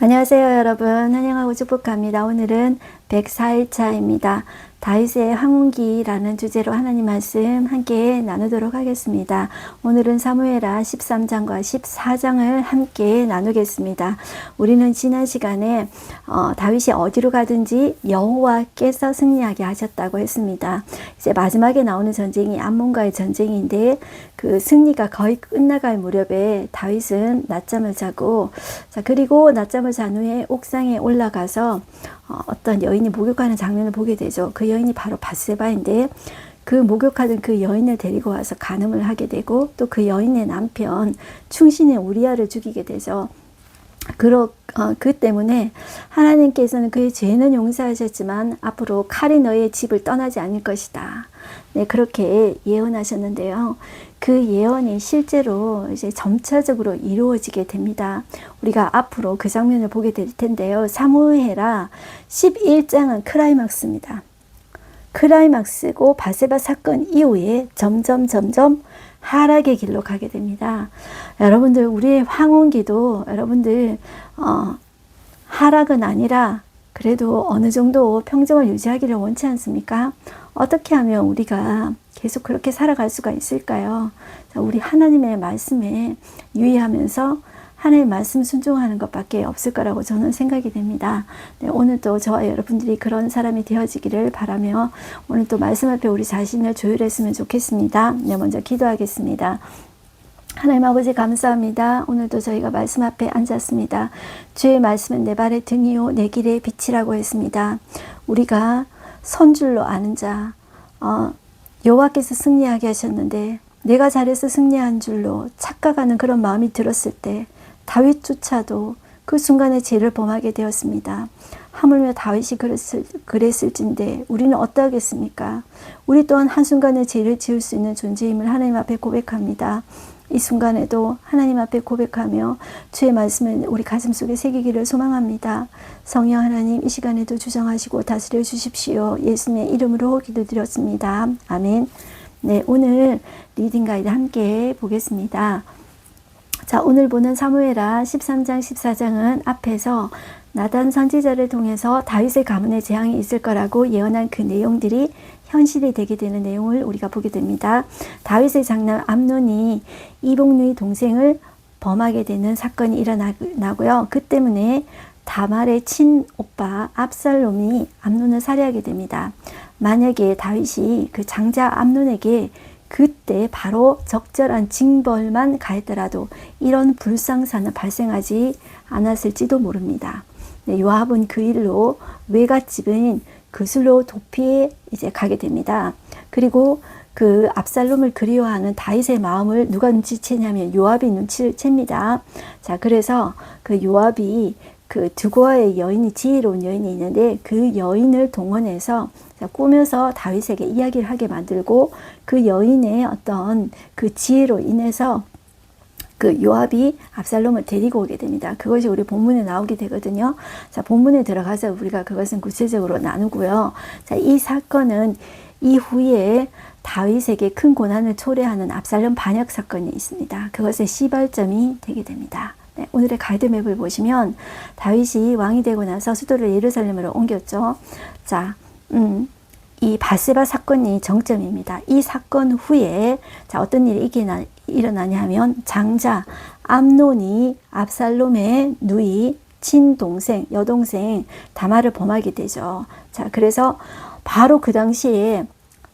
안녕하세요 여러분, 환영하고 축복합니다. 오늘은 104일차입니다. 다윗의 황혼기라는 주제로 하나님 말씀 함께 나누도록 하겠습니다. 오늘은 사무엘하 13장과 14장을 함께 나누겠습니다. 우리는 지난 시간에 다윗이 어디로 가든지 여호와께서 승리하게 하셨다고 했습니다. 이제 마지막에 나오는 전쟁이 암몬과의 전쟁인데 그 승리가 거의 끝나갈 무렵에 다윗은 낮잠을 자고, 그리고 낮잠을 잔 후에 옥상에 올라가서 어떤 여인이 목욕하는 장면을 보게 되죠. 그 여인이 바로 밧세바인데 그 목욕하던 그 여인을 데리고 와서 간음을 하게 되고, 또 그 여인의 남편 충신의 우리아를 죽이게 되죠. 그 때문에 하나님께서는 그의 죄는 용서하셨지만 앞으로 칼이 너의 집을 떠나지 않을 것이다. 네, 그렇게 예언하셨는데요. 그 예언이 실제로 이제 점차적으로 이루어지게 됩니다. 우리가 앞으로 그 장면을 보게 될 텐데요. 사무엘하 11장은 클라이막스입니다. 클라이막스고 밧세바 사건 이후에 점점 하락의 길로 가게 됩니다. 여러분들, 우리의 황혼기도 여러분들 하락은 아니라 그래도 어느 정도 평정을 유지하기를 원치 않습니까? 어떻게 하면 우리가 계속 그렇게 살아갈 수가 있을까요? 우리 하나님의 말씀에 유의하면서 하나님의 말씀 순종하는 것밖에 없을 거라고 저는 생각이 됩니다. 네, 오늘도 저와 여러분들이 그런 사람이 되어지기를 바라며 오늘도 말씀 앞에 우리 자신을 조율했으면 좋겠습니다. 네, 먼저 기도하겠습니다. 하나님 아버지 감사합니다. 오늘도 저희가 말씀 앞에 앉았습니다. 주의 말씀은 내 발의 등이요 내 길의 빛이라고 했습니다. 우리가 선줄로 아는 자, 여호와께서 승리하게 하셨는데 내가 잘해서 승리한 줄로 착각하는 그런 마음이 들었을 때 다윗조차도 그 순간에 죄를 범하게 되었습니다. 하물며 다윗이 그랬을진데 우리는 어떠하겠습니까? 우리 또한 한순간에 죄를 지을 수 있는 존재임을 하나님 앞에 고백합니다. 이 순간에도 하나님 앞에 고백하며 주의 말씀을 우리 가슴속에 새기기를 소망합니다. 성령 하나님, 이 시간에도 주장하시고 다스려 주십시오. 예수님의 이름으로 기도드렸습니다. 아멘. 네, 오늘 리딩 가이드 함께 보겠습니다. 자, 오늘 보는 사무엘하 13장 14장은 앞에서 나단 선지자를 통해서 다윗의 가문에 재앙이 있을 거라고 예언한 그 내용들이 현실이 되게 되는 내용을 우리가 보게 됩니다. 다윗의 장남 암논이 이복누이 동생을 범하게 되는 사건이 일어나고요. 그 때문에 다말의 친오빠 압살롬이 암논을 살해하게 됩니다. 만약에 다윗이 그 장자 암논에게 그때 바로 적절한 징벌만 가했더라도 이런 불상사는 발생하지 않았을지도 모릅니다. 네, 요압은 그 일로 외갓집인 그술로 도피에 이제 가게 됩니다. 그리고 그 압살롬을 그리워하는 다윗의 마음을 누가 눈치채냐면 요압이 눈치를 챕니다. 자, 그래서 그 요압이 그 두고아의 여인이 지혜로운 여인이 있는데 그 여인을 동원해서 꾸며서 다윗에게 이야기를 하게 만들고 그 여인의 어떤 그 지혜로 인해서 그 요압이 압살롬을 데리고 오게 됩니다. 그것이 우리 본문에 나오게 되거든요. 자, 본문에 들어가서 우리가 그것은 구체적으로 나누고요. 자, 이 사건은 이후에 다윗에게 큰 고난을 초래하는 압살롬 반역 사건이 있습니다. 그것의 시발점이 되게 됩니다. 네, 오늘의 가이드맵을 보시면 다윗이 왕이 되고 나서 수도를 예루살렘으로 옮겼죠. 자, 이 밧세바 사건이 정점입니다. 이 사건 후에 자, 어떤 일이 일어나냐 하면 장자 암논이 압살롬의 누이 친동생 여동생 다말을 범하게 되죠. 자, 그래서 바로 그 당시에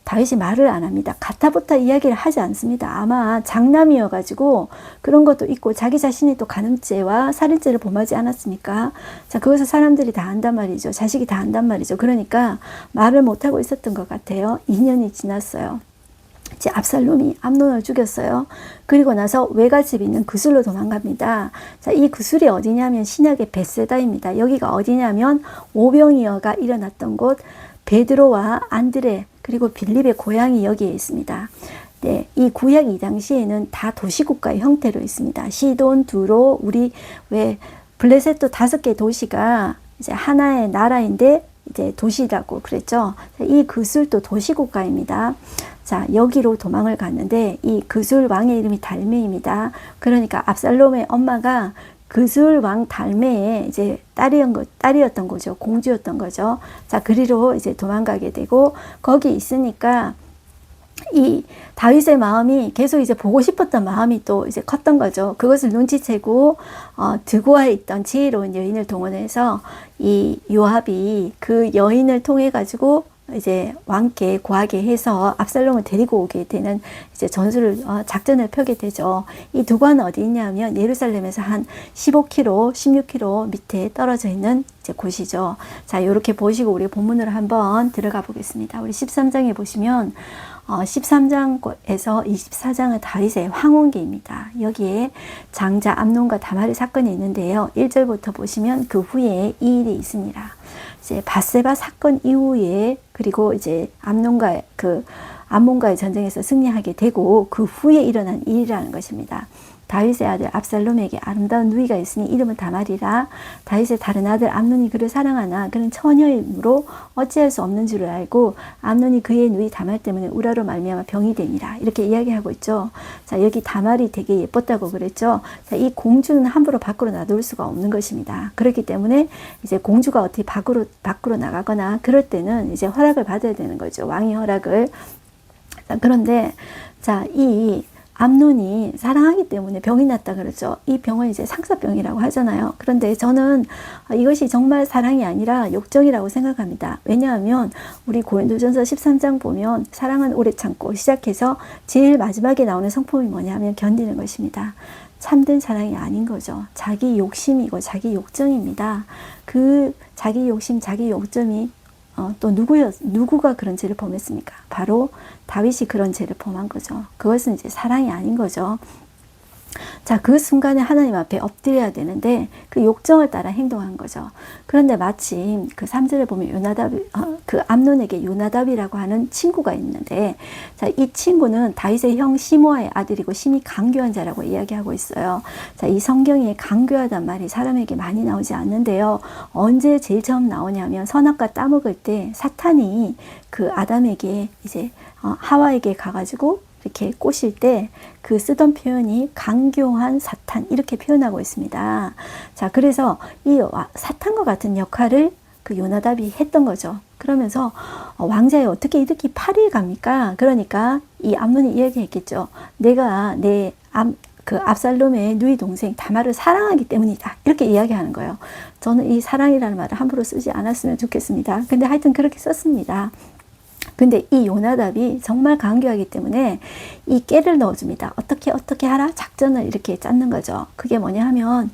다윗이 말을 안 합니다. 가타부타 이야기를 하지 않습니다. 아마 장남이어가지고 그런 것도 있고 자기 자신이 또 간음죄와 살인죄를 범하지 않았습니까? 자, 그것을 사람들이 다 안단 말이죠. 자식이 다 안단 말이죠. 그러니까 말을 못하고 있었던 것 같아요. 2년이 지났어요. 이제 압살롬이 암논을 죽였어요. 그리고 나서 외갓집이 있는 그술로 도망갑니다. 자, 이 그술이 어디냐면 신약의 벳세다입니다. 여기가 어디냐면 오병이어가 일어났던 곳 베드로와 안드레 그리고 빌립의 고향이 여기에 있습니다. 네, 이 구약 이 당시에는 다 도시국가의 형태로 있습니다. 시돈, 두로, 우리 왜 블레셋도 5개 도시가 이제 하나의 나라인데 이제 도시라고 그랬죠. 이 그술도 도시국가입니다. 자, 여기로 도망을 갔는데 이 그술 왕의 이름이 달메입니다. 그러니까 압살롬의 엄마가 그술 왕 달매의 이제 딸이었던 거죠. 공주였던 거죠. 자, 그리로 이제 도망가게 되고, 거기 있으니까 이 다윗의 마음이 계속 이제 보고 싶었던 마음이 또 이제 컸던 거죠. 그것을 눈치채고 드고아에 있던 지혜로운 여인을 동원해서 이 요압이 그 여인을 통해 가지고 이제 왕께 고하게 해서 압살롬을 데리고 오게 되는 이제 작전을 펴게 되죠. 이 두관은 어디 있냐면 예루살렘에서 한 15km, 16km 밑에 떨어져 있는 이제 곳이죠. 자, 이렇게 보시고 우리 본문으로 한번 들어가 보겠습니다. 우리 13장에 보시면 13장에서 24장은 다윗의 황혼기입니다. 여기에 장자 암논과 다말의 사건이 있는데요. 1절부터 보시면 그 후에 이 일이 있습니다. 이제 밧세바 사건 이후에, 그리고 이제 암몬과의 전쟁에서 승리하게 되고 그 후에 일어난 일이라는 것입니다. 다윗의 아들 압살롬에게 아름다운 누이가 있으니 이름은 다말이라. 다윗의 다른 아들 암논이 그를 사랑하나 그는 처녀이므로 어찌할 수 없는 줄을 알고 암논이 그의 누이 다말 때문에 우라로 말미암아 병이 되니라. 이렇게 이야기하고 있죠. 자, 여기 다말이 되게 예뻤다고 그랬죠. 자, 이 공주는 함부로 밖으로 놔둘 수가 없는 것입니다. 그렇기 때문에 이제 공주가 어떻게 밖으로 나가거나 그럴 때는 이제 허락을 받아야 되는 거죠. 왕의 허락을. 자, 그런데 자, 이 암논이 사랑하기 때문에 병이 났다 그러죠. 이 병은 이제 상사병이라고 하잖아요. 그런데 저는 이것이 정말 사랑이 아니라 욕정이라고 생각합니다. 왜냐하면 우리 고린도전서 13장 보면 사랑은 오래 참고 시작해서 제일 마지막에 나오는 성품이 뭐냐면 견디는 것입니다. 참된 사랑이 아닌 거죠. 자기 욕심이고 자기 욕정입니다. 그 자기 욕심, 자기 욕정이 또 누구가 그런 죄를 범했습니까? 바로 다윗이 그런 죄를 범한 거죠. 그것은 이제 사랑이 아닌 거죠. 자, 그 순간에 하나님 앞에 엎드려야 되는데 그 욕정을 따라 행동한 거죠. 그런데 마침 그 3절에 보면 그 암논에게 요나답이라고 하는 친구가 있는데, 자, 이 친구는 다윗의 형 시므아의 아들이고 심히 강교한 자라고 이야기하고 있어요. 자, 이 성경에 강교하단 말이 사람에게 많이 나오지 않는데요. 언제 제일 처음 나오냐면 선악과 따먹을 때 사탄이 그 아담에게 이제 하와에게 가가지고 이렇게 꼬실 때 그 쓰던 표현이 강교한 사탄, 이렇게 표현하고 있습니다. 자, 그래서 이 사탄과 같은 역할을 그 요나답이 했던 거죠. 그러면서 왕자에 어떻게 이렇게 팔이 갑니까? 그러니까 이 암논이 이야기했겠죠. 내가 그 압살롬의 누이 동생 다말을 사랑하기 때문이다. 이렇게 이야기하는 거예요. 저는 이 사랑이라는 말을 함부로 쓰지 않았으면 좋겠습니다. 근데 하여튼 그렇게 썼습니다. 근데 이 요나답이 정말 강교하기 때문에 이 깨를 넣어줍니다. 어떻게 하라? 작전을 이렇게 짰는 거죠. 그게 뭐냐 하면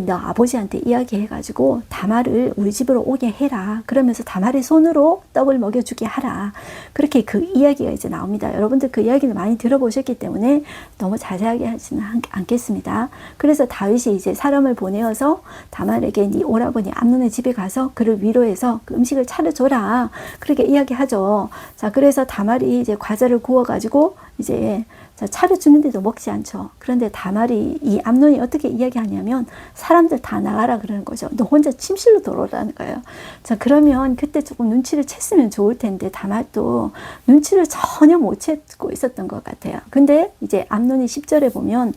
너 아버지한테 이야기해가지고 다말을 우리 집으로 오게 해라. 그러면서 다말의 손으로 떡을 먹여주게 하라. 그렇게 그 이야기가 이제 나옵니다. 여러분들 그 이야기를 많이 들어보셨기 때문에 너무 자세하게 하지는 않겠습니다. 그래서 다윗이 이제 사람을 보내어서 다말에게 네 오라버니 암논의 집에 가서 그를 위로해서 그 음식을 차려줘라. 그렇게 이야기하죠. 자, 그래서 다말이 이제 과자를 구워가지고 이제 차려주는데도 먹지 않죠. 그런데 다말이 이 암논이 어떻게 이야기하냐면 사람들 다 나가라 그러는 거죠. 너 혼자 침실로 들어오라는 거예요. 자, 그러면 그때 조금 눈치를 챘으면 좋을 텐데 다말도 눈치를 전혀 못 채고 있었던 것 같아요. 근데 이제 암논이 10절에 보면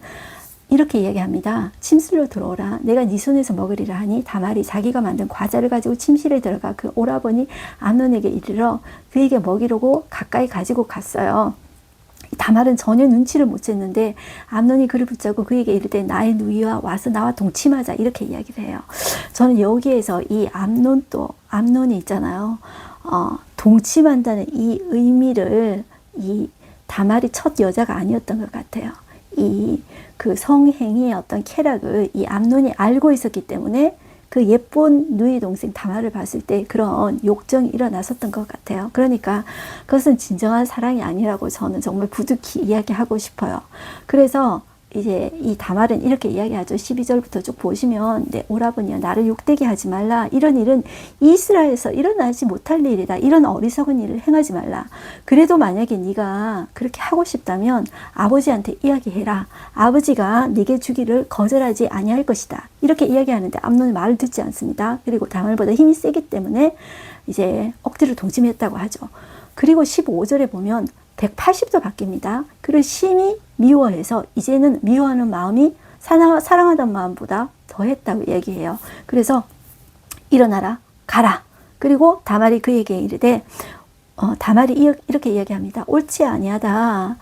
이렇게 이야기합니다. 침실로 들어오라. 내가 네 손에서 먹으리라 하니 다말이 자기가 만든 과자를 가지고 침실에 들어가 그 오라버니 암논에게 이르러 그에게 먹이려고 가까이 가지고 갔어요. 다말은 전혀 눈치를 못 챘는데 암논이 그를 붙잡고 그에게 이르되 나의 누이와 와서 나와 동침하자, 이렇게 이야기를 해요. 저는 여기에서 이 암논이 있잖아요. 동침한다는 이 의미를 이 다말이 첫 여자가 아니었던 것 같아요. 그 성행위의 어떤 쾌락을 이 암논이 알고 있었기 때문에 그 예쁜 누이 동생 다말을 봤을 때 그런 욕정이 일어났었던 것 같아요. 그러니까 그것은 진정한 사랑이 아니라고 저는 정말 부득이 이야기하고 싶어요. 그래서 이제 이 다말은 이렇게 이야기하죠. 12절부터 쭉 보시면 내 오라버니야 나를 욕되게 하지 말라. 이런 일은 이스라엘에서 일어나지 못할 일이다. 이런 어리석은 일을 행하지 말라. 그래도 만약에 네가 그렇게 하고 싶다면 아버지한테 이야기해라. 아버지가 네게 주기를 거절하지 아니할 것이다. 이렇게 이야기하는데 암논은 말을 듣지 않습니다. 그리고 다말보다 힘이 세기 때문에 이제 억지로 동침했다고 하죠. 그리고 15절에 보면 180도 바뀝니다. 그를 심히 미워해서 이제는 미워하는 마음이 사랑하던 마음보다 더했다고 얘기해요. 그래서 일어나라, 가라. 그리고 다말이 그에게 이르되 다말이 이렇게 이야기합니다. 옳지 아니하다.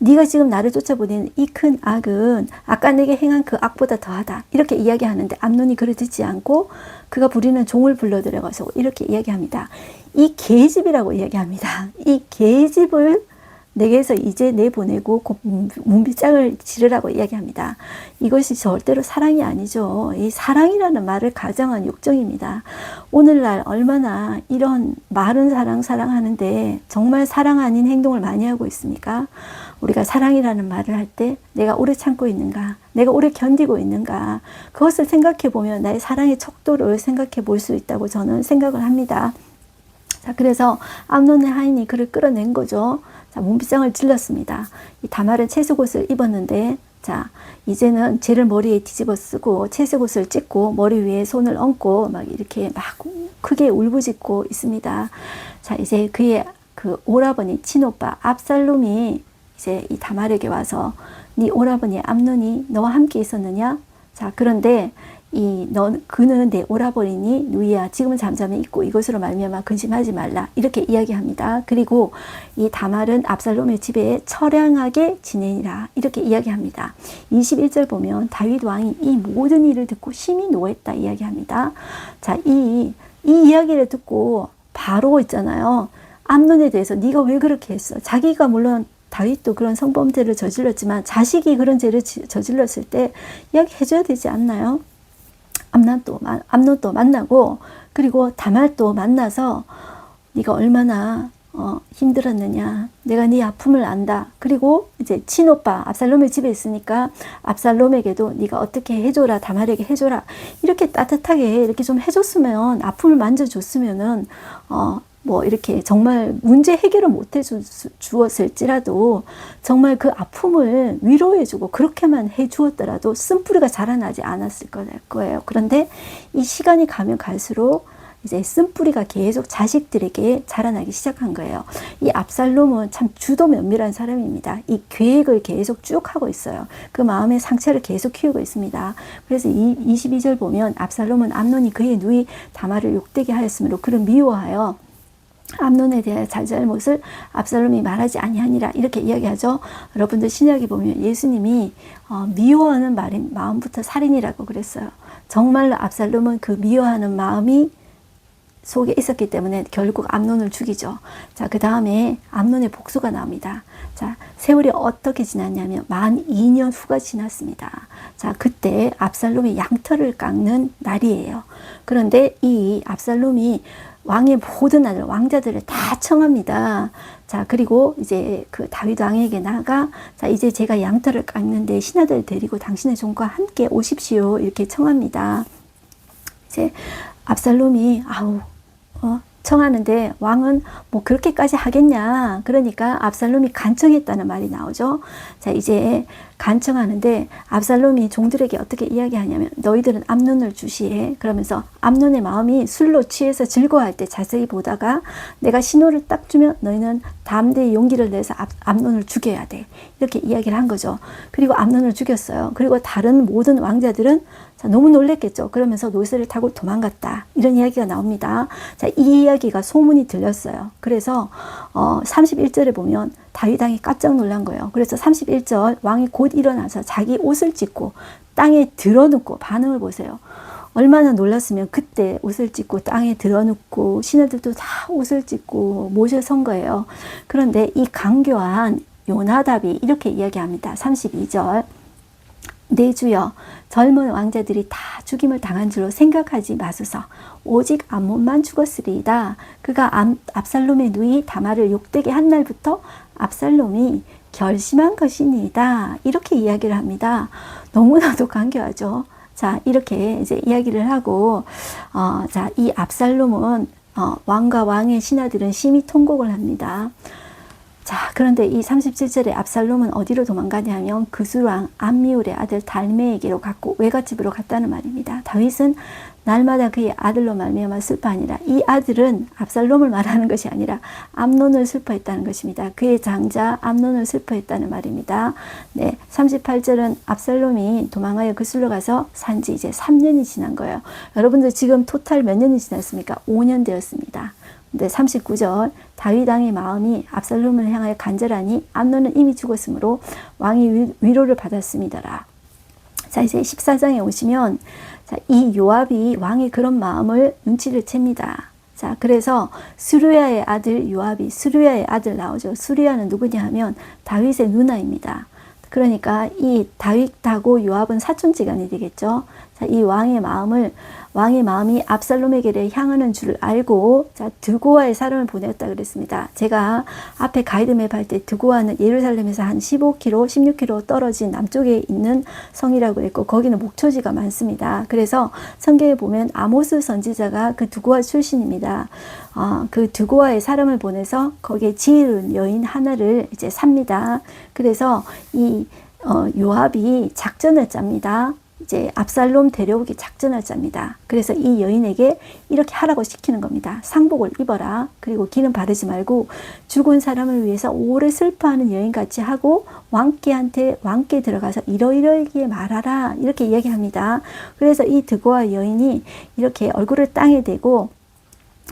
네가 지금 나를 쫓아보내는 이 큰 악은 아까 내게 행한 그 악보다 더하다. 이렇게 이야기하는데 암논이 그를 듣지 않고 그가 부리는 종을 불러들여가서 이렇게 이야기합니다. 이 계집이라고 이야기합니다. 이 계집을 내게서 이제 내보내고 문빗장을 지르라고 이야기합니다. 이것이 절대로 사랑이 아니죠. 이 사랑이라는 말을 가정한 욕정입니다. 오늘날 얼마나 이런 말은 사랑하는데 정말 사랑 아닌 행동을 많이 하고 있습니까? 우리가 사랑이라는 말을 할 때 내가 오래 참고 있는가, 내가 오래 견디고 있는가, 그것을 생각해 보면 나의 사랑의 척도를 생각해 볼 수 있다고 저는 생각을 합니다. 자, 그래서 암논의 하인이 그를 끌어낸 거죠. 자, 문빗장을 질렀습니다. 이 다말은 채색옷을 입었는데, 자, 이제는 죄를 머리에 뒤집어 쓰고 채색옷을 찢고 머리 위에 손을 얹고 막 이렇게 막 크게 울부짖고 있습니다. 자, 이제 그의 그 오라버니 친오빠 압살롬이 이제 이 다말에게 와서 네 오라버니 암논이 너와 함께 있었느냐? 자, 그런데 그는 내 오라버니니 누이야 지금은 잠잠히 있고 이것으로 말미암아 근심하지 말라 이렇게 이야기합니다. 그리고 이 다말은 압살롬의 집에 처량하게 지내니라 이렇게 이야기합니다. 21절 보면 다윗 왕이 이 모든 일을 듣고 심히 노했다 이야기합니다. 자, 이 이야기를 듣고 바로 있잖아요. 암논에 대해서 네가 왜 그렇게 했어? 자기가 물론 다윗도 그런 성범죄를 저질렀지만 자식이 그런 죄를 저질렀을 때 이야기해줘야 되지 않나요? 암논도 만나고 그리고 다말도 만나서 네가 얼마나 힘들었느냐, 내가 네 아픔을 안다. 그리고 이제 친오빠 압살롬의 집에 있으니까 압살롬에게도 네가 어떻게 해줘라, 다말에게 해줘라 이렇게 따뜻하게 이렇게 좀 해줬으면, 아픔을 만져줬으면은 뭐 이렇게 정말 문제 해결을 못 해주었을지라도 정말 그 아픔을 위로해주고 그렇게만 해주었더라도 쓴뿌리가 자라나지 않았을 거예요. 그런데 이 시간이 가면 갈수록 이제 쓴뿌리가 계속 자식들에게 자라나기 시작한 거예요. 이 압살롬은 참 주도 면밀한 사람입니다. 이 계획을 계속 쭉 하고 있어요. 그 마음의 상처를 계속 키우고 있습니다. 그래서 22절 보면 압살롬은 암논이 그의 누이 다말을 욕되게 하였으므로 그를 미워하여 암논에 대한 잘잘못을 압살롬이 말하지 아니하니라 이렇게 이야기하죠. 여러분들 신약에 보면 예수님이 미워하는 마음부터 살인이라고 그랬어요. 정말로 압살롬은 그 미워하는 마음이 속에 있었기 때문에 결국 암논을 죽이죠. 자, 그 다음에 암논의 복수가 나옵니다. 자, 세월이 어떻게 지났냐면 만 2년 후가 지났습니다. 자, 그때 압살롬이 양털을 깎는 날이에요. 그런데 이 압살롬이 왕의 모든 아들, 왕자들을 다 청합니다. 자, 그리고 이제 그 다윗 왕에게 나가, 자, 이제 제가 양털을 깎는데 신하들 데리고 당신의 종과 함께 오십시오. 이렇게 청합니다. 이제 압살롬이 청하는데 왕은 뭐 그렇게까지 하겠냐. 그러니까 압살롬이 간청했다는 말이 나오죠. 자, 이제 간청하는데 압살롬이 종들에게 어떻게 이야기하냐면 너희들은 암논을 주시해. 그러면서 암논의 마음이 술로 취해서 즐거워할 때 자세히 보다가 내가 신호를 딱 주면 너희는 담대히 용기를 내서 암논을 죽여야 돼. 이렇게 이야기를 한 거죠. 그리고 암논을 죽였어요. 그리고 다른 모든 왕자들은 자, 너무 놀랬겠죠. 그러면서 노새를 타고 도망갔다. 이런 이야기가 나옵니다. 자, 이 이야기가 소문이 들렸어요. 그래서 31절에 보면 다윗 왕이 깜짝 놀란 거예요. 그래서 31절 왕이 곧 일어나서 자기 옷을 찢고 땅에 드러눕고, 반응을 보세요. 얼마나 놀랐으면 그때 옷을 찢고 땅에 드러눕고 신하들도 다 옷을 찢고 모셔 선 거예요. 그런데 이 강교한 요나답이 이렇게 이야기합니다. 32절 내 주여, 젊은 왕자들이 다 죽임을 당한 줄로 생각하지 마소서. 오직 암몬만 죽었으리이다. 그가 압살롬의 누이 다말을 욕되게 한 날부터 압살롬이 결심한 것이니이다. 이렇게 이야기를 합니다. 너무나도 간교하죠. 자, 이렇게 이제 이야기를 하고, 자, 이 압살롬은 왕과 왕의 신하들은 심히 통곡을 합니다. 자, 그런데 이 37절에 압살롬은 어디로 도망가냐면 그술왕 암미울의 아들 달메에게로 갔고 외갓집으로 갔다는 말입니다. 다윗은 날마다 그의 아들로 말미암아 슬퍼하니라. 이 아들은 압살롬을 말하는 것이 아니라 암논을 슬퍼했다는 것입니다. 그의 장자 암논을 슬퍼했다는 말입니다. 네, 38절은 압살롬이 도망하여 그술로 가서 산지 이제 3년이 지난 거예요. 여러분들 지금 토탈 몇 년이 지났습니까? 5년 되었습니다. 근데 39절 다윗 왕의 마음이 압살롬을 향하여 간절하니 암논은 이미 죽었으므로 왕이 위로를 받았음이더라. 자, 이제 14장에 오시면 자, 이 요압이 왕의 그런 마음을 눈치를 챕니다. 자, 그래서 수르야의 아들 요압이 수르야의 아들 나오죠. 수르야는 누구냐 하면 다윗의 누나입니다. 그러니까 이 다윗하고 요압은 사촌지간이 되겠죠. 자, 이 왕의 마음이 압살롬에게를 향하는 줄 알고 자, 드고아의 사람을 보냈다 그랬습니다. 제가 앞에 가이드맵 할 때 드고아는 예루살렘에서 한 15km, 16km 떨어진 남쪽에 있는 성이라고 했고 거기는 목초지가 많습니다. 그래서 성경에 보면 아모스 선지자가 그 드고아 출신입니다. 그 드고아의 사람을 보내서 거기에 지혜로운 여인 하나를 이제 삽니다. 그래서 이 요압이 작전을 짭니다. 이제 압살롬 데려오기 작전을 짭니다. 그래서 이 여인에게 이렇게 하라고 시키는 겁니다. 상복을 입어라. 그리고 기름 바르지 말고 죽은 사람을 위해서 오래 슬퍼하는 여인같이 하고 왕께 들어가서 이러이러하게 말하라. 이렇게 이야기합니다. 그래서 이 드고아 여인이 이렇게 얼굴을 땅에 대고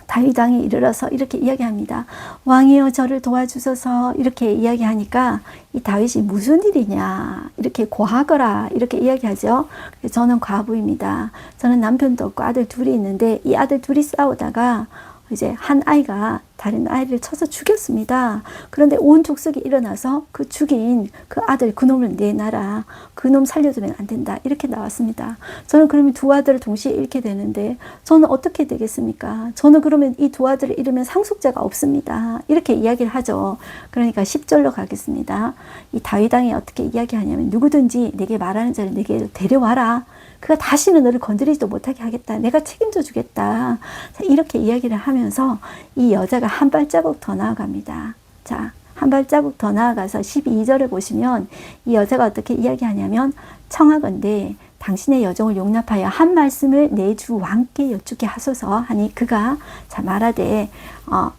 다윗 왕에 이르러서 이렇게 이야기합니다. 왕이여 저를 도와주소서 이렇게 이야기하니까 이 다윗이 무슨 일이냐 이렇게 고하거라 이렇게 이야기하죠. 저는 과부입니다. 저는 남편도 없고 아들 둘이 있는데 이 아들 둘이 싸우다가 이제 한 아이가 다른 아이를 쳐서 죽였습니다. 그런데 온 족속이 일어나서 그 죽인 그 아들 그놈을 내놔라. 그놈 살려두면 안 된다. 이렇게 나왔습니다. 저는 그러면 두 아들을 동시에 잃게 되는데 저는 어떻게 되겠습니까? 저는 그러면 이 두 아들을 잃으면 상속자가 없습니다. 이렇게 이야기를 하죠. 그러니까 10절로 가겠습니다. 이 다윗 왕이 어떻게 이야기하냐면 누구든지 내게 말하는 자를 내게 데려와라. 그가 다시는 너를 건드리지도 못하게 하겠다. 내가 책임져 주겠다. 자, 이렇게 이야기를 하면서 이 여자가 한 발자국 더 나아갑니다. 자, 한 발자국 더 나아가서 12절을 보시면 이 여자가 어떻게 이야기하냐면 청하건대 당신의 여종을 용납하여 한 말씀을 내 주 왕께 여쭙게 하소서 하니 그가 자 말하되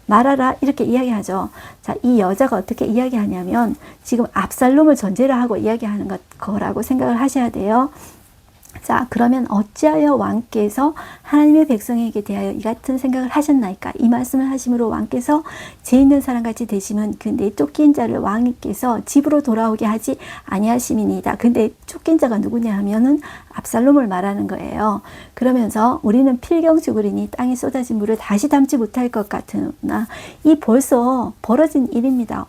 말하라 이렇게 이야기하죠. 자, 이 여자가 어떻게 이야기하냐면 지금 압살롬을 전제로 하고 이야기하는 거라고 생각을 하셔야 돼요. 자, 그러면 어찌하여 왕께서 하나님의 백성에게 대하여 이 같은 생각을 하셨나이까? 이 말씀을 하심으로 왕께서 죄 있는 사람같이 되시면 그 내쫓긴 자를 왕께서 집으로 돌아오게 하지 아니하심이니이다. 근데 쫓긴 자가 누구냐 하면은 압살롬을 말하는 거예요. 그러면서 우리는 필경 죽으리니 땅에 쏟아진 물을 다시 담지 못할 것 같으나 이 벌써 벌어진 일입니다.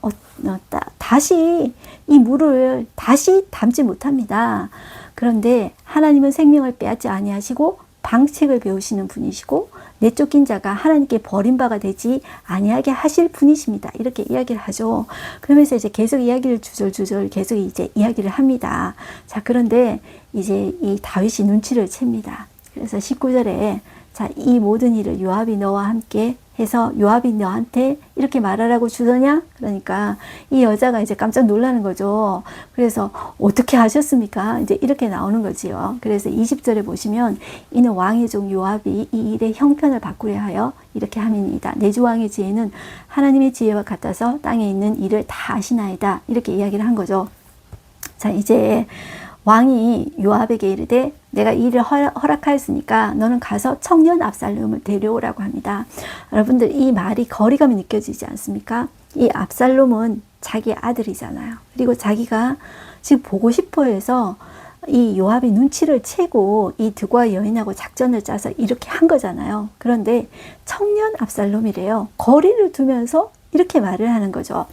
다시 이 물을 다시 담지 못합니다. 그런데 하나님은 생명을 빼앗지 아니하시고 방책을 배우시는 분이시고 내쫓긴 자가 하나님께 버림바가 되지 아니하게 하실 분이십니다. 이렇게 이야기를 하죠. 그러면서 이제 계속 이야기를 주절주절 계속 이제 이야기를 합니다. 자, 그런데 이제 이 다윗이 눈치를 챕니다. 그래서 19절에 자, 이 모든 일을 요압이 너와 함께 해서 요압이 너한테 이렇게 말하라고 주더냐? 그러니까 이 여자가 이제 깜짝 놀라는 거죠. 그래서 어떻게 하셨습니까? 이제 이렇게 나오는 거지요. 그래서 20절에 보시면 이는 왕의 종 요압이 이 일의 형편을 바꾸려 하여 이렇게 함이니이다. 내 주 왕의 지혜는 하나님의 지혜와 같아서 땅에 있는 일을 다 아시나이다. 이렇게 이야기를 한 거죠. 자, 이제 왕이 요압에게 이르되 내가 이 일을 허락하였으니까 너는 가서 청년 압살롬을 데려오라고 합니다. 여러분들 이 말이 거리감이 느껴지지 않습니까? 이 압살롬은 자기 아들이잖아요. 그리고 자기가 지금 보고 싶어 해서 이 요압이 눈치를 채고 이 드고아 여인하고 작전을 짜서 이렇게 한 거잖아요. 그런데 청년 압살롬이래요. 거리를 두면서 이렇게 말을 하는 거죠.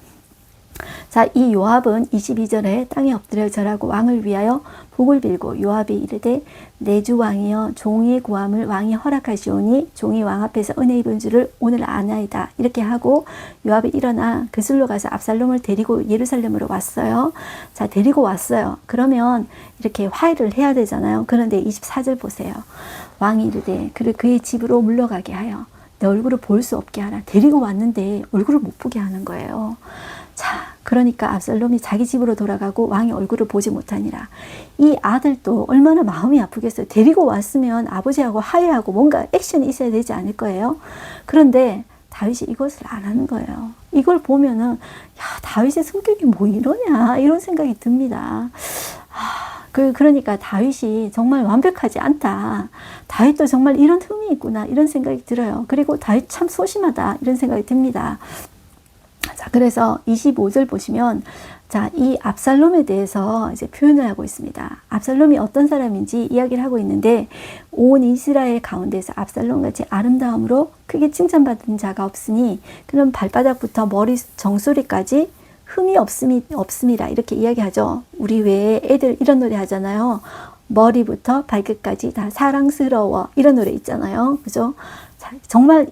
자, 이 요압은 22절에 땅에 엎드려 절하고 왕을 위하여 복을 빌고 요압이 이르되 내 주 왕이여 종의 구함을 왕이 허락하시오니 종이 왕 앞에서 은혜 입은 줄을 오늘 아나이다. 이렇게 하고 요압이 일어나 그술로 가서 압살롬을 데리고 예루살렘으로 왔어요. 자, 데리고 왔어요. 그러면 이렇게 화해를 해야 되잖아요. 그런데 24절 보세요. 왕이 이르되 그를 그의 집으로 물러가게 하여 내 얼굴을 볼 수 없게 하라. 데리고 왔는데 얼굴을 못 보게 하는 거예요. 자, 그러니까 압살롬이 자기 집으로 돌아가고 왕의 얼굴을 보지 못하니라. 이 아들도 얼마나 마음이 아프겠어요. 데리고 왔으면 아버지하고 화해하고 뭔가 액션이 있어야 되지 않을 거예요. 그런데 다윗이 이것을 안 하는 거예요. 이걸 보면은 야, 다윗의 성격이 뭐 이러냐 이런 생각이 듭니다. 그러니까 다윗이 정말 완벽하지 않다. 다윗도 정말 이런 흠이 있구나 이런 생각이 들어요. 그리고 다윗 참 소심하다 이런 생각이 듭니다. 자, 그래서 25절 보시면 자, 이 압살롬에 대해서 이제 표현을 하고 있습니다. 압살롬이 어떤 사람인지 이야기를 하고 있는데 온 이스라엘 가운데서 압살롬같이 아름다움으로 크게 칭찬받은 자가 없으니 그런 발바닥부터 머리 정수리까지 흠이 없음이라 이렇게 이야기하죠. 우리 외에 애들 이런 노래 하잖아요. 머리부터 발끝까지 다 사랑스러워 이런 노래 있잖아요. 그죠? 자, 정말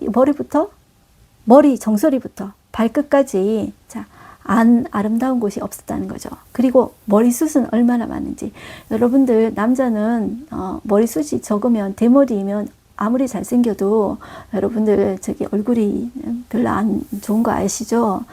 머리 정수리부터 발끝까지 자, 아름다운 곳이 없었다는 거죠. 그리고 머리숱은 얼마나 많은지. 여러분들 남자는 머리숱이 적으면 대머리이면 아무리 잘생겨도 여러분들 저기 얼굴이 별로 안 좋은 거 아시죠?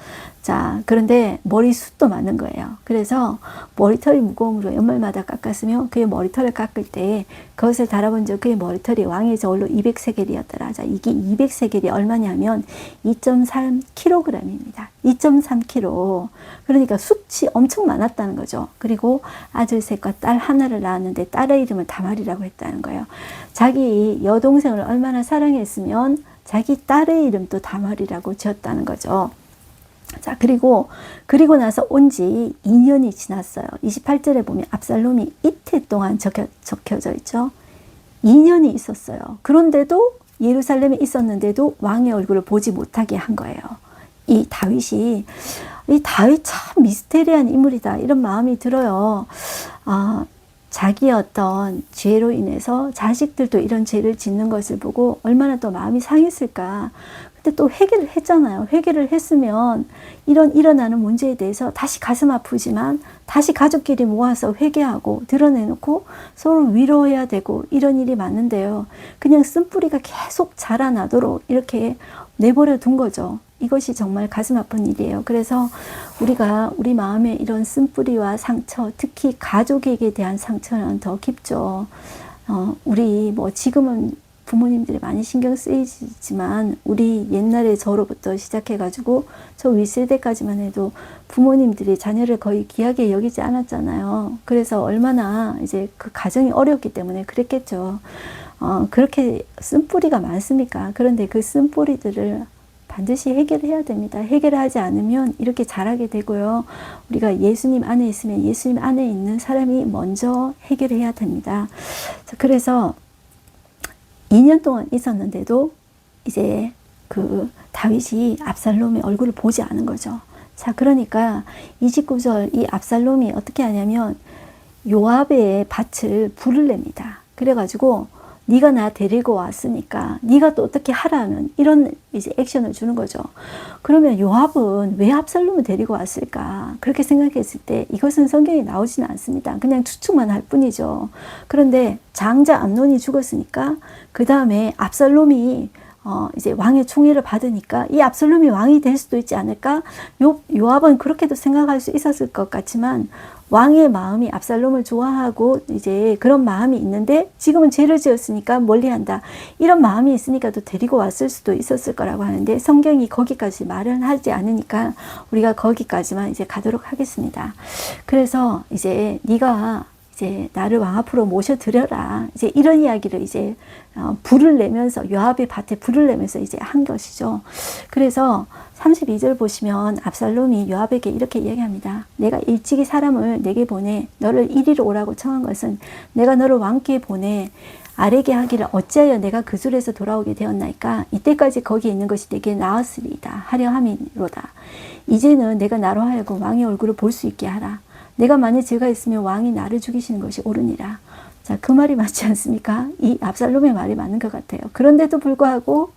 자, 그런데 머리숱도 많은 거예요. 그래서 머리털이 무거움으로 연말마다 깎았으며 그의 머리털을 깎을 때 그것을 달아본 적 그의 머리털이 왕의 저울로 200세겔이었더라. 자, 이게 200세겔이 얼마냐면 2.3kg입니다. 2.3kg. 그러니까 숱이 엄청 많았다는 거죠. 그리고 아들 셋과 딸 하나를 낳았는데 딸의 이름을 다말이라고 했다는 거예요. 자기 여동생을 얼마나 사랑했으면 자기 딸의 이름도 다말이라고 지었다는 거죠. 자, 그리고 나서 온 지 2년이 지났어요. 28절에 보면 압살롬이 이태 동안 적혀져 있죠. 2년이 있었어요. 그런데도 예루살렘에 있었는데도 왕의 얼굴을 보지 못하게 한 거예요. 이 다윗 참 미스테리한 인물이다 이런 마음이 들어요. 자기의 어떤 죄로 인해서 자식들도 이런 죄를 짓는 것을 보고 얼마나 또 마음이 상했을까. 근데 또 회개를 했잖아요. 회개를 했으면 일어나는 문제에 대해서 다시 가슴 아프지만 다시 가족끼리 모아서 회개하고 드러내놓고 서로 위로해야 되고 이런 일이 많은데요. 그냥 쓴뿌리가 계속 자라나도록 이렇게 내버려 둔 거죠. 이것이 정말 가슴 아픈 일이에요. 그래서 우리가 우리 마음에 이런 쓴뿌리와 상처, 특히 가족에게 대한 상처는 더 깊죠. 우리 지금은 부모님들이 많이 신경 쓰이지만 우리 옛날에 저로부터 시작해가지고 저 윗세대까지만 해도 부모님들이 자녀를 거의 귀하게 여기지 않았잖아요. 그래서 얼마나 이제 그 가정이 어렵기 때문에 그랬겠죠. 그렇게 쓴뿌리가 많습니까? 그런데 그 쓴뿌리들을 반드시 해결해야 됩니다. 해결하지 않으면 이렇게 자라게 되고요. 우리가 예수님 안에 있으면 예수님 안에 있는 사람이 먼저 해결해야 됩니다. 그래서 2년 동안 있었는데도 이제 그 다윗이 압살롬의 얼굴을 보지 않은 거죠. 자, 그러니까 29절 이 압살롬이 어떻게 하냐면 요압의 밭을 불을 냅니다. 그래가지고 네가 나 데리고 왔으니까 네가 또 어떻게 하라는 이런 이제 액션을 주는 거죠. 그러면 요압은 왜 압살롬을 데리고 왔을까? 그렇게 생각했을 때 이것은 성경에 나오지는 않습니다. 그냥 추측만 할 뿐이죠. 그런데 장자 암논이 죽었으니까 그 다음에 압살롬이 이제 왕의 총애를 받으니까 이 압살롬이 왕이 될 수도 있지 않을까? 요압은 그렇게도 생각할 수 있었을 것 같지만 왕의 마음이 압살롬을 좋아하고 이제 그런 마음이 있는데 지금은 죄를 지었으니까 멀리한다. 이런 마음이 있으니까 또 데리고 왔을 수도 있었을 거라고 하는데 성경이 거기까지 말은 하지 않으니까 우리가 거기까지만 이제 가도록 하겠습니다. 그래서 이제 네가 이제 나를 왕 앞으로 모셔드려라. 이제 이런 이야기를 이제 불을 내면서 요압의 밭에 불을 내면서 이제 한 것이죠. 그래서 32절 보시면 압살롬이 요압에게 이렇게 이야기합니다. 내가 일찍이 사람을 내게 보내 너를 이리로 오라고 청한 것은 내가 너를 왕께 보내 아뢰게 하기를 어찌하여 내가 그 술에서 돌아오게 되었나이까 이때까지 거기에 있는 것이 내게 나았으리이다 하려 함이로다. 이제는 내가 나로 하여금 왕의 얼굴을 볼 수 있게 하라. 내가 만일 죄가 있으면 왕이 나를 죽이시는 것이 옳으니라. 자, 그 말이 맞지 않습니까? 이 압살롬의 말이 맞는 것 같아요. 그런데도 불구하고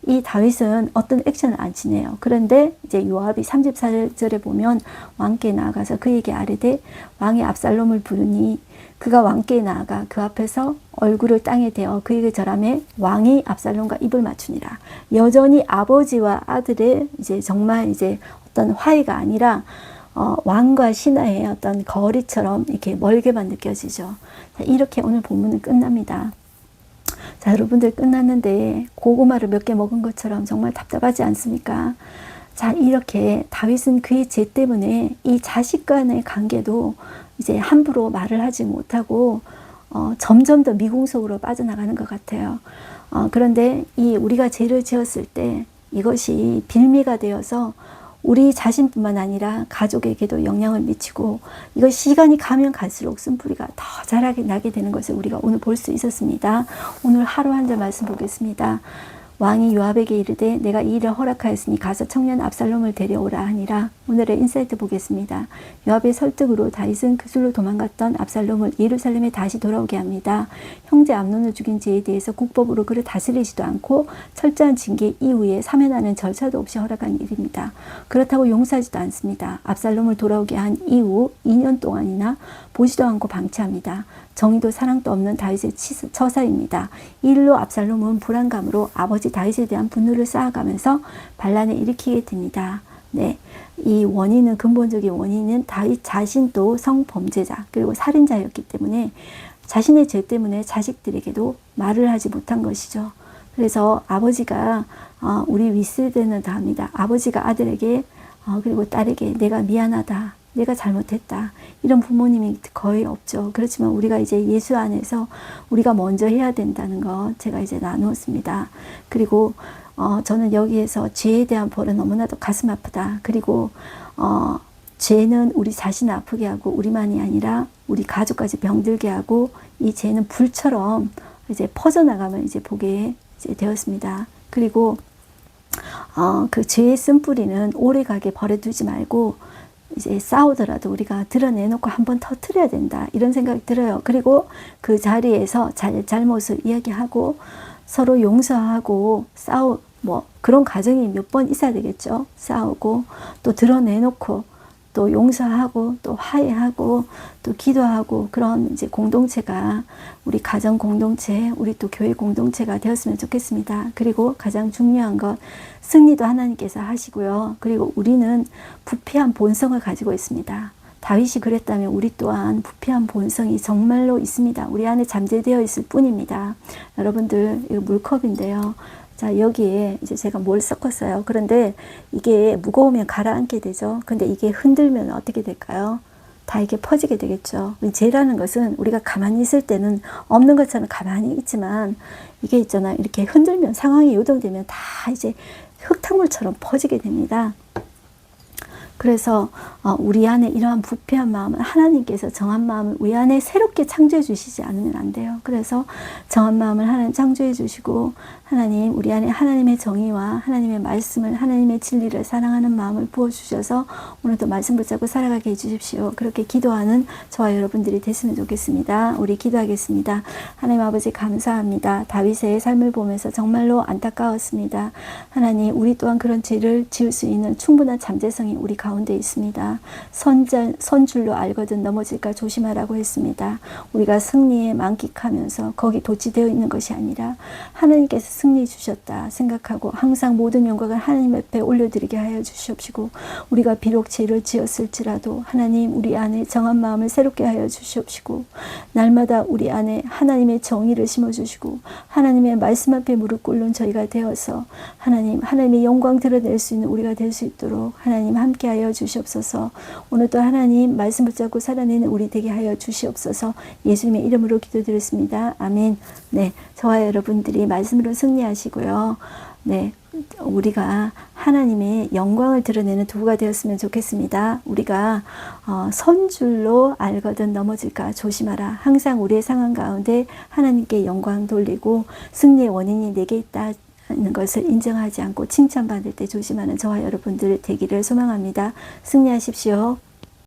이 다윗은 어떤 액션을 안 치네요. 그런데 이제 요압이 34절에 보면 왕께 나아가서 그에게 아뢰되 왕이 압살롬을 부르니 그가 왕께 나아가 그 앞에서 얼굴을 땅에 대어 그에게 절하매 왕이 압살롬과 입을 맞추니라. 여전히 아버지와 아들의 이제 정말 이제 어떤 화해가 아니라 왕과 신하의 어떤 거리처럼 이렇게 멀게만 느껴지죠. 자, 이렇게 오늘 본문은 끝납니다. 자, 여러분들 끝났는데 고구마를 몇 개 먹은 것처럼 정말 답답하지 않습니까? 자, 이렇게 다윗은 그의 죄 때문에 이 자식 간의 관계도 이제 함부로 말을 하지 못하고 점점 더 미궁속으로 빠져나가는 것 같아요. 그런데 이 우리가 죄를 지었을 때 이것이 빌미가 되어서 우리 자신뿐만 아니라 가족에게도 영향을 미치고 이거 시간이 가면 갈수록 쓴뿌리가 더 자라게 나게 되는 것을 우리가 오늘 볼 수 있었습니다. 오늘 하루 한 절 말씀 보겠습니다. 왕이 요압에게 이르되 내가 이 일을 허락하였으니 가서 청년 압살롬을 데려오라 하니라. 오늘의 인사이트 보겠습니다. 요압의 설득으로 다윗은 그술로 도망갔던 압살롬을 예루살렘에 다시 돌아오게 합니다. 형제 암논을 죽인 죄에 대해서 국법으로 그를 다스리지도 않고 철저한 징계 이후에 사면하는 절차도 없이 허락한 일입니다. 그렇다고 용서하지도 않습니다. 압살롬을 돌아오게 한 이후 2년 동안이나 보지도 않고 방치합니다. 정의도 사랑도 없는 다윗의 처사입니다. 이 일로 압살롬은 불안감으로 아버지 다윗에 대한 분노를 쌓아가면서 반란을 일으키게 됩니다. 네, 이 원인은 근본적인 원인은 다윗 자신도 성범죄자 그리고 살인자였기 때문에 자신의 죄 때문에 자식들에게도 말을 하지 못한 것이죠. 그래서 아버지가 우리 윗세대는 다 합니다. 아버지가 아들에게 그리고 딸에게 내가 미안하다. 내가 잘못했다. 이런 부모님이 거의 없죠. 그렇지만 우리가 이제 예수 안에서 우리가 먼저 해야 된다는 거 제가 이제 나누었습니다. 그리고 저는 여기에서 죄에 대한 벌은 너무나도 가슴 아프다. 그리고 죄는 우리 자신을 아프게 하고 우리만이 아니라 우리 가족까지 병들게 하고 이 죄는 불처럼 이제 퍼져나가면 이제 보게 이제 되었습니다. 그리고 그 죄의 쓴뿌리는 오래가게 버려두지 말고 이제 싸우더라도 우리가 드러내놓고 한번 터뜨려야 된다. 이런 생각이 들어요. 그리고 그 자리에서 잘못을 이야기하고 서로 용서하고 그런 과정이 몇 번 있어야 되겠죠. 싸우고 또 드러내놓고 또 용서하고 또 화해하고 또 기도하고 그런 이제 공동체가 우리 가정 공동체, 우리 또 교회 공동체가 되었으면 좋겠습니다. 그리고 가장 중요한 것 승리도 하나님께서 하시고요. 그리고 우리는 부패한 본성을 가지고 있습니다. 다윗이 그랬다면 우리 또한 부패한 본성이 정말로 있습니다. 우리 안에 잠재되어 있을 뿐입니다. 여러분들 이거 물컵인데요. 자, 여기에 이제 제가 뭘 섞었어요. 그런데 이게 무거우면 가라앉게 되죠. 근데 이게 흔들면 어떻게 될까요? 다 이게 퍼지게 되겠죠. 죄라는 것은 우리가 가만히 있을 때는 없는 것처럼 가만히 있지만 이게 있잖아요. 이렇게 흔들면 상황이 요동되면 다 이제 흙탕물처럼 퍼지게 됩니다. 그래서 우리 안에 이러한 부패한 마음은 하나님께서 정한 마음을 우리 안에 새롭게 창조해 주시지 않으면 안 돼요. 그래서 정한 마음을 하나님 창조해 주시고 하나님 우리 안에 하나님의 정의와 하나님의 말씀을 하나님의 진리를 사랑하는 마음을 부어주셔서 오늘도 말씀 붙잡고 살아가게 해주십시오. 그렇게 기도하는 저와 여러분들이 됐으면 좋겠습니다. 우리 기도하겠습니다. 하나님 아버지 감사합니다. 다윗의 삶을 보면서 정말로 안타까웠습니다. 하나님 우리 또한 그런 죄를 지을 수 있는 충분한 잠재성이 우리 가운데 있습니다. 선줄로 알거든 넘어질까 조심하라고 했습니다. 우리가 승리에 만끽하면서 거기 도취되어 있는 것이 아니라 하나님께서 승리 주셨다 생각하고 항상 모든 영광을 하나님 앞에 올려드리게 하여 주시옵시고 우리가 비록 죄를 지었을지라도 하나님 우리 안에 정한 마음을 새롭게 하여 주시옵시고 날마다 우리 안에 하나님의 정의를 심어주시고 하나님의 말씀 앞에 무릎 꿇는 저희가 되어서 하나님의 영광 드러낼 수 있는 우리가 될 수 있도록 하나님 함께하여 주시옵소서. 오늘도 하나님 말씀 붙잡고 살아내는 우리 되게 하여 주시옵소서. 예수님의 이름으로 기도드렸습니다. 아멘. 네, 저와 여러분들이 말씀으로 승리하시고요. 네, 우리가 하나님의 영광을 드러내는 도구가 되었으면 좋겠습니다. 우리가 선줄로 알거든 넘어질까 조심하라. 항상 우리의 상황 가운데 하나님께 영광 돌리고 승리의 원인이 내게 있다 는 것을 인정하지 않고 칭찬받을 때 조심하는 저와 여러분들 되기를 소망합니다. 승리하십시오.